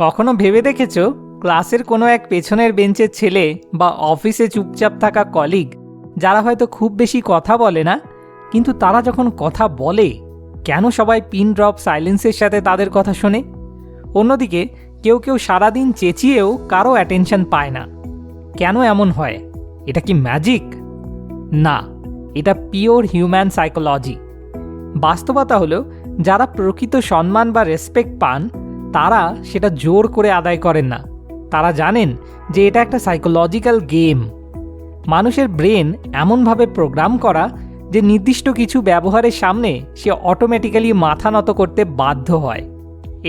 কখনো ভেবে দেখেছো ক্লাসের কোনো এক পেছনের বেঞ্চের ছেলে বা অফিসে চুপচাপ থাকা কলিগ যারা হয়তো খুব বেশি কথা বলে না, কিন্তু তারা যখন কথা বলে কেন সবাই পিন ড্রপ সাইলেন্সের সাথে তাদের কথা শোনে? অন্যদিকে কেউ কেউ সারাদিন চেঁচিয়েও কারো অ্যাটেনশন পায় না। কেন এমন হয়? এটা কি ম্যাজিক? না, এটা পিওর হিউম্যান সাইকোলজি। বাস্তবতা হলো, যারা প্রকৃত সম্মান বা রেসপেক্ট পান তারা সেটা জোর করে আদায় করেন না। তারা জানেন যে এটা একটা সাইকোলজিক্যাল গেম। মানুষের ব্রেন এমনভাবে প্রোগ্রাম করা যে নির্দিষ্ট কিছু ব্যবহারের সামনে সে অটোমেটিক্যালি মাথা নত করতে বাধ্য হয়।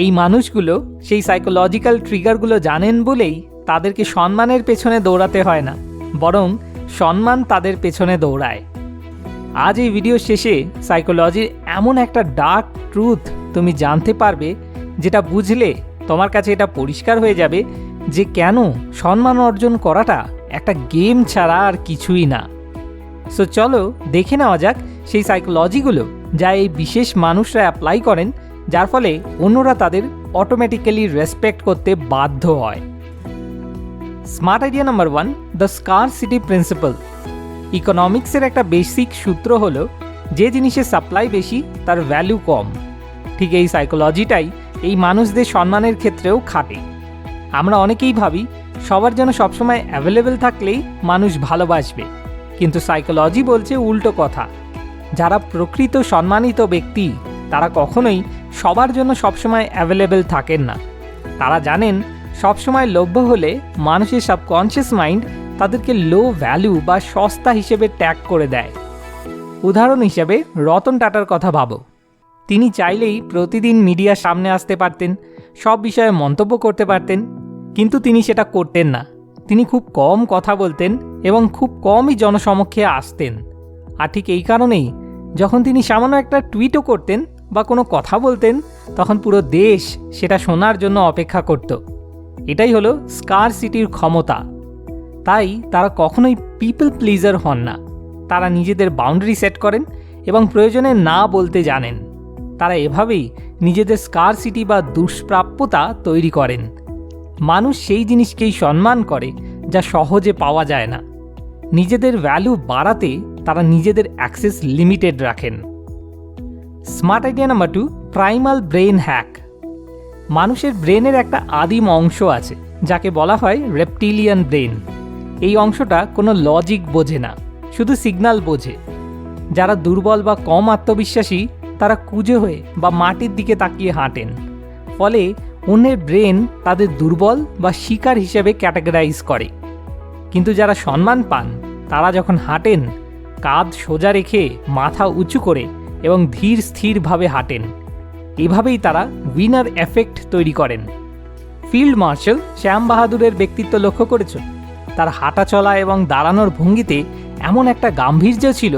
এই মানুষগুলো সেই সাইকোলজিক্যাল ট্রিগারগুলো জানেন বলেই তাদেরকে সম্মানের পেছনে দৌড়াতে হয় না, বরং সম্মান তাদের পেছনে দৌড়ায়। আজ এই ভিডিও শেষে সাইকোলজির এমন একটা ডার্ক ট্রুথ তুমি জানতে পারবে, যেটা বুঝলে তোমার কাছে এটা পরিষ্কার হয়ে যাবে যে কেন সম্মান অর্জন করাটা একটা গেম ছাড়া আর কিছুই না। সো চলো দেখে নেওয়া যাক সেই সাইকোলজিগুলো যা এই বিশেষ মানুষরা অ্যাপ্লাই করেন, যার ফলে অন্যরা তাদের অটোমেটিক্যালি রেসপেক্ট করতে বাধ্য হয়। Smart idea number 1, the scarcity principle. ইকোনমিক্সের একটা বেসিক সূত্র হলো, যে জিনিসের সাপ্লাই বেশি তার ভ্যালু কম। ঠিক এই সাইকোলজিটাই এই মানুষদের সম্মানের ক্ষেত্রেও খাটে। আমরা অনেকেই ভাবি সবার জন্য সবসময় অ্যাভেলেবেল থাকলেই মানুষ ভালোবাসবে, কিন্তু সাইকোলজি বলছে উল্টো কথা। যারা প্রকৃত সম্মানিত ব্যক্তি তারা কখনোই সবার জন্য সবসময় অ্যাভেলেবেল থাকেন না। তারা জানেন সবসময় লভ্য হলে মানুষের সাবকনশিয়াস মাইন্ড তাদেরকে লো ভ্যালু বা সস্তা হিসেবে ট্যাগ করে দেয়। উদাহরণ হিসেবে রতন টাটার কথা ভাবো। তিনি চাইলেই প্রতিদিন মিডিয়ার সামনে আসতে পারতেন, সব বিষয়ে মন্তব্য করতে পারতেন, কিন্তু তিনি সেটা করতেন না। তিনি খুব কম কথা বলতেন এবং খুব কমই জনসমক্ষে আসতেন। আর ঠিক এই কারণেই যখন তিনি সামান্য একটা টুইটও করতেন বা কোনো কথা বলতেন, তখন পুরো দেশ সেটা শোনার জন্য অপেক্ষা করত। এটাই হলো স্কারসিটির ক্ষমতা। তাই তারা কখনোই পিপল প্লিজার হন না। তারা নিজেদের বাউন্ডারি সেট করেন এবং প্রয়োজনে না বলতে জানেন। তারা এভাবেই নিজেদের স্কারসিটি বা দুষ্প্রাপ্যতা তৈরি করেন। মানুষ সেই জিনিসকেই সম্মান করে যা সহজে পাওয়া যায় না। নিজেদের ভ্যালু বাড়াতে তারা নিজেদের অ্যাক্সেস লিমিটেড রাখেন। Smart idea number 2, primal brain hack. মানুষের ব্রেনের একটা আদিম অংশ আছে যাকে বলা হয় রেপটিলিয়ান ব্রেন। এই অংশটা কোনো লজিক বোঝে না, শুধু সিগন্যাল বোঝে। যারা দুর্বল বা কম আত্মবিশ্বাসী তারা কুঁজো হয়ে বা মাটির দিকে তাকিয়ে হাঁটেন। ফলে অন্যের ব্রেন তাদের দুর্বল বা শিকার হিসেবে ক্যাটাগরাইজ করে। কিন্তু যারা সম্মান পান তারা যখন হাঁটেন কাঁধ সোজা রেখে মাথা উঁচু করে এবং ধীর স্থিরভাবে হাঁটেন। এভাবেই তারা উইনার এফেক্ট তৈরি করেন। ফিল্ড মার্শাল শ্যাম বাহাদুরের ব্যক্তিত্ব লক্ষ্য করেছ? তার হাঁটা চলা এবং দাঁড়ানোর ভঙ্গিতে এমন একটা গাম্ভীর্য ছিল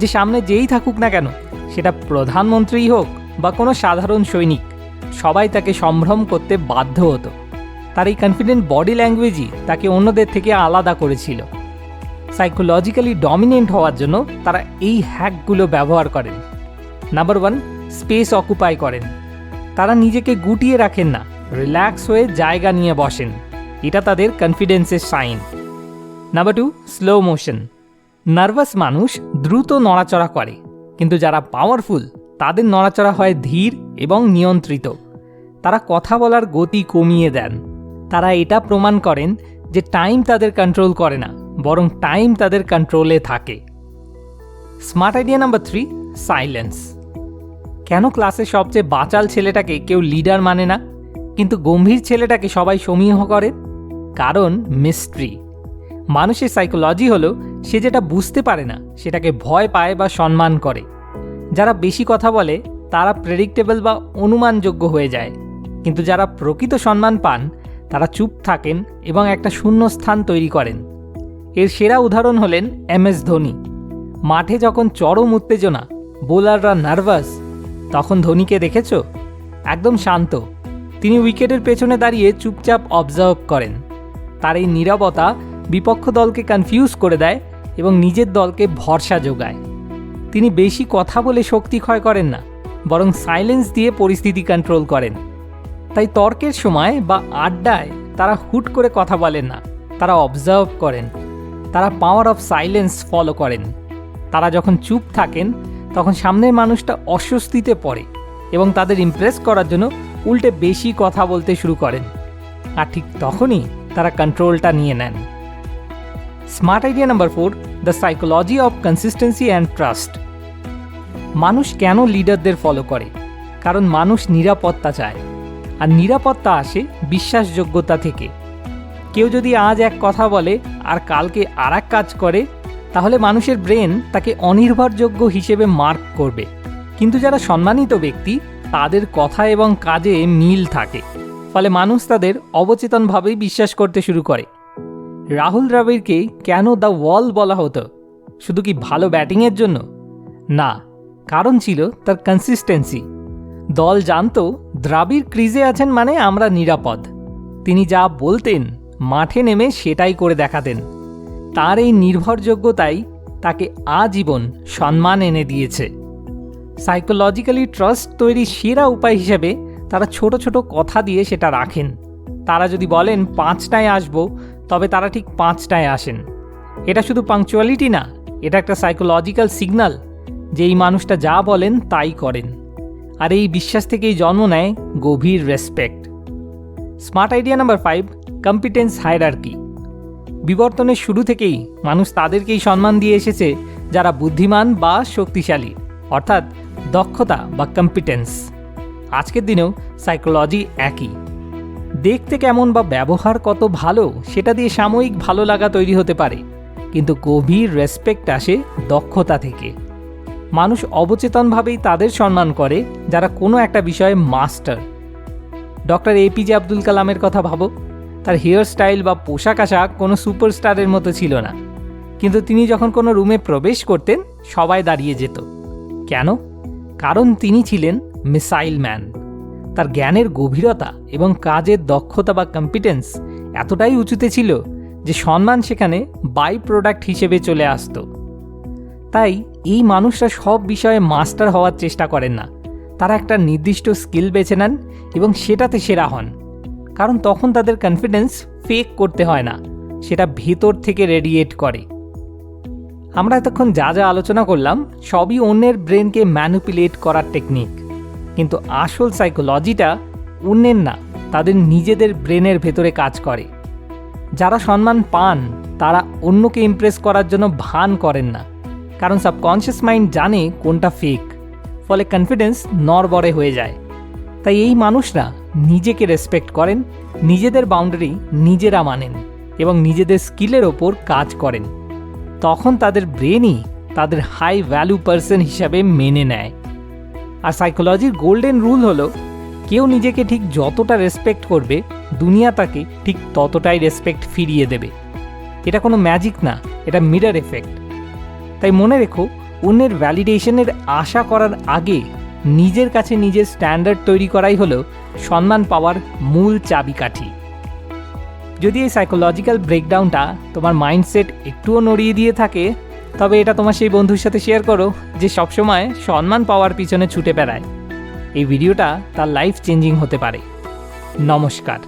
যে সামনে যেই থাকুক না কেন, সেটা প্রধানমন্ত্রীই হোক বা কোনো সাধারণ সৈনিক, সবাই তাকে সম্ভ্রম করতে বাধ্য হতো। তার এই কনফিডেন্ট বডি ল্যাঙ্গুয়েজই তাকে অন্যদের থেকে আলাদা করেছিল। সাইকোলজিক্যালি ডমিনেন্ট হওয়ার জন্য তারা এই হ্যাকগুলো ব্যবহার করেন। নাম্বার 1, স্পেস অকুপাই করেন। তারা নিজেকে গুটিয়ে রাখেন না, রিল্যাক্স হয়ে জায়গা নিয়ে বসেন। এটা তাদের কনফিডেন্সের sign. Number 2, slow motion. Nervous মানুষ দ্রুত নড়াচড়া করে, কিন্তু যারা পাওয়ারফুল তাদের নড়াচড়া হয় ধীর এবং নিয়ন্ত্রিত। তারা কথা বলার গতি কমিয়ে দেন। তারা এটা প্রমাণ করেন যে টাইম তাদের কন্ট্রোল করে না, বরং টাইম তাদের কন্ট্রোলে থাকে। Smart idea number 3, silence. কেন ক্লাসের সবচেয়ে বাচাল ছেলেটাকে কেউ লিডার মানে না, কিন্তু গম্ভীর ছেলেটাকে সবাই সমীহ করে? কারণ মিস্ট্রি। মানুষের সাইকোলজি হলো, সে যেটা বুঝতে পারে না সেটাকে ভয় পায় বা সম্মান করে। যারা বেশি কথা বলে তারা প্রেডিক্টেবল বা অনুমানযোগ্য হয়ে যায়, কিন্তু যারা প্রকৃত সম্মান পান তারা চুপ থাকেন এবং একটা শূন্য স্থান তৈরি করেন। এর সেরা উদাহরণ হলেন MS ধোনি। মাঠে যখন চরম উত্তেজনা, বোলাররা নার্ভাস, তখন ধোনিকে দেখেছ? একদম শান্ত। তিনি উইকেটের পেছনে দাঁড়িয়ে চুপচাপ অবজার্ভ করেন। তার এই নীরবতা বিপক্ষ দলকে কনফিউজ করে দেয় এবং নিজের দলকে ভরসা যোগায়। তিনি বেশি কথা বলে শক্তি ক্ষয় করেন না, বরং সাইলেন্স দিয়ে পরিস্থিতি কন্ট্রোল করেন। তাই তর্কের সময় বা আড্ডায় তারা হুট করে কথা বলেন না, তারা অবজার্ভ করেন, তারা পাওয়ার অফ সাইলেন্স ফলো করেন। তারা যখন চুপ থাকেন তখন সামনের মানুষটা অস্বস্তিতে পড়ে এবং তাদের ইমপ্রেস করার জন্য উল্টে বেশি কথা বলতে শুরু করেন, আর ঠিক তখনই তারা কন্ট্রোলটা নিয়ে নেন। Smart idea number 4, the psychology of consistency and trust. মানুষ কেন লিডারদের ফলো করে? কারণ মানুষ নিরাপত্তা চায়, আর নিরাপত্তা আসে বিশ্বাসযোগ্যতা থেকে। কেউ যদি আজ এক কথা বলে আর কালকে আর এক কাজ করে, তাহলে মানুষের ব্রেন তাকে অনির্ভরযোগ্য হিসেবে মার্ক করবে। কিন্তু যারা সম্মানিত ব্যক্তি, তাদের কথা এবং কাজে মিল থাকে, ফলে মানুষ তাদের অবচেতনভাবেই বিশ্বাস করতে শুরু করে। রাহুল দ্রাবিড়কে কেন দ্য ওয়াল বলা হতো? শুধু কি ভালো ব্যাটিংয়ের জন্য? না, কারণ ছিল তার কনসিস্টেন্সি। দল জানতো দ্রাবিড় ক্রিজে আছেন মানে আমরা নিরাপদ। তিনি যা বলতেন মাঠে নেমে সেটাই করে দেখাতেন। তার এই নির্ভরযোগ্যতাই তাকে আজীবন সম্মান এনে দিয়েছে। সাইকোলজিক্যালি ট্রাস্ট তৈরির সেরা উপায় হিসেবে তারা ছোট ছোট কথা দিয়ে সেটা রাখেন। তারা যদি বলেন 5টায় আসবো, তবে তারা ঠিক 5টায় আসেন। এটা শুধু পাংচুয়ালিটি না, এটা একটা সাইকোলজিক্যাল সিগন্যাল যে এই মানুষটা যা বলেন তাই করেন। আর এই বিশ্বাস থেকেই জন্ম নেয় গভীর respect. Smart idea number 5, competence hierarchy. বিবর্তনের শুরু থেকেই মানুষ তাদেরকেই সম্মান দিয়ে এসেছে যারা বুদ্ধিমান বা শক্তিশালী, অর্থাৎ দক্ষতা বা কম্পিটেন্স। আজকের দিনেও সাইকোলজি একই। দেখতে কেমন বা ব্যবহার কত ভালো সেটা দিয়ে সাময়িক ভালো লাগা তৈরি হতে পারে, কিন্তু গভীর রেসপেক্ট আসে দক্ষতা থেকে। মানুষ অবচেতনভাবেই তাদের সম্মান করে যারা কোনো একটা বিষয়ে মাস্টার। ডক্টর এপিজে আব্দুল কালামের কথা ভাবো। তার হেয়ার স্টাইল বা পোশাক আশাক কোনো সুপারস্টারের মতো ছিল না, কিন্তু তিনি যখন কোনো রুমে প্রবেশ করতেন সবাই দাঁড়িয়ে যেত। কেন? কারণ তিনি ছিলেন মিসাইল ম্যান। তার জ্ঞানের গভীরতা এবং কাজের দক্ষতা বা কম্পিটেন্স এতটাই উঁচুতে ছিল যে সম্মান সেখানে বাই প্রোডাক্ট হিসেবে চলে আসতো। তাই এই মানুষরা সব বিষয়ে মাস্টার হওয়ার চেষ্টা করেন না, তারা একটা নির্দিষ্ট স্কিল বেছে নেন এবং সেটাতে সেরা হন। কারণ তখন তাদের কনফিডেন্স ফেক করতে হয় না, সেটা ভেতর থেকে রেডিয়েট করে। আমরা এতক্ষণ যা যা আলোচনা করলাম সবই অন্যের ব্রেনকে ম্যানিপুলেট করার টেকনিক, কিন্তু আসল সাইকোলজিটা অন্যের না, তাদের নিজেদের ব্রেনের ভেতরে কাজ করে। যারা সম্মান পান তারা অন্যকে ইমপ্রেস করার জন্য ভান করেন না, কারণ সাবকনশিয়াস মাইন্ড জানে কোনটা ফেক, ফলে কনফিডেন্স নড়বড়ে হয়ে যায়। তাই এই মানুষরা নিজেকে রেসপেক্ট করেন, নিজেদের বাউন্ডারি নিজেরা মানেন এবং নিজেদের স্কিলের ওপর কাজ করেন। তখন তাদের ব্রেনই তাদের হাই ভ্যালু পারসন হিসাবে মেনে নেয়। আর সাইকোলজির গোল্ডেন রুল হলো, কেউ নিজেকে ঠিক যতটা রেসপেক্ট করবে দুনিয়া তাকে ঠিক ততটাই রেসপেক্ট ফিরিয়ে দেবে। এটা কোনো ম্যাজিক না, এটা মিরর এফেক্ট। তাই মনে রেখো, অন্যের ভ্যালিডেশনের আশা করার আগে নিজের কাছে নিজের স্ট্যান্ডার্ড তৈরি করাই হলো সম্মান পাওয়ার মূল চাবিকাঠি। যদি এই সাইকোলজিক্যাল ব্রেকডাউনটা তোমার মাইন্ডসেট একটুও নড়িয়ে দিয়ে থাকে, তবে এটা তোমার সেই বন্ধুর সাথে শেয়ার করো যে সবসময় সম্মান পাওয়ার পিছনে ছুটে বেড়ায়। এই ভিডিওটা তার লাইফ চেঞ্জিং হতে পারে। নমস্কার।